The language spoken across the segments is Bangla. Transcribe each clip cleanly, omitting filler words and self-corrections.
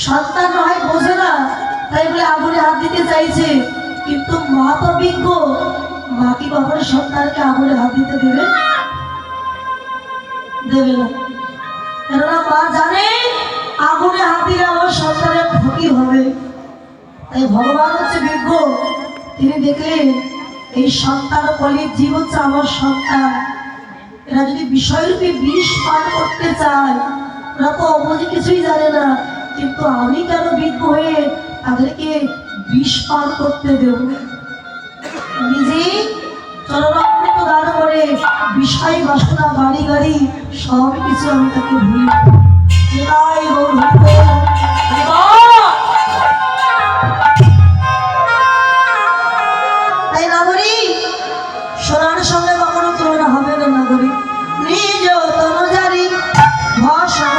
সন্তান হয় বোঝে না, তাই বলে আগুনে হাত দিতে চাইছে। কিন্তু মা তো বিজ্ঞ, মা কি কখনো সন্তানকে আগুনে হাত দিতে দেবে? দেবে না। কেননা মা জানে আগুনে হাত দিলে আমার সন্তানের ক্ষতি হবে। তাই ভগবান হচ্ছে বিজ্ঞ, তিনি দেখলেন এই সন্তান কলির জীব হচ্ছে আমার সন্তান, এরা যদি বিষয়রূপে বিষ পান করতে চায়, ওরা তো অবধি কিছুই জানে না, কিন্তু আমি কেন বিজ্ঞ হয়ে তাদেরকে বিষ পান করতে দেব? নিজে চরণামৃত দান করে বিষয় বাসনা বাড়ি গাড়ি সব কিছু আমি তাকে ভুলি। তাই নাগরী, সোনার সঙ্গে কখনো তুলনা হবে না। নাগরী নিজ তনুজারি ভাষা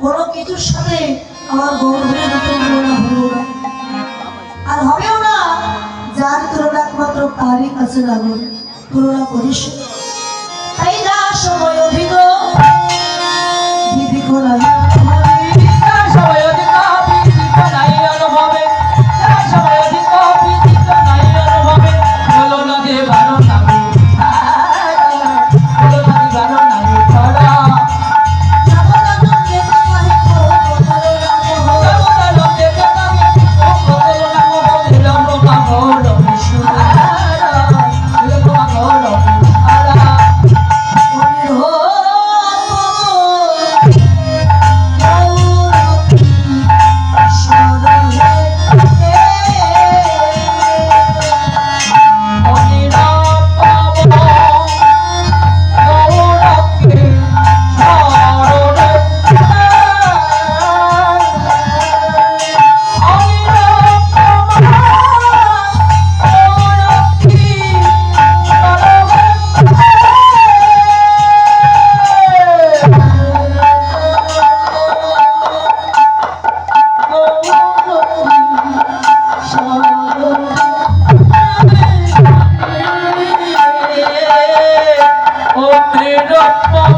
কোনো কিছুর সাথে আমার গৌরবের তুলনা হলো না, আর হবেও না। যার তুলনা একমাত্র তারই কাছে লাগবে, তুলনা করিস। তাই যা সময় অধিক বিধি করা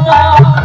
Oh,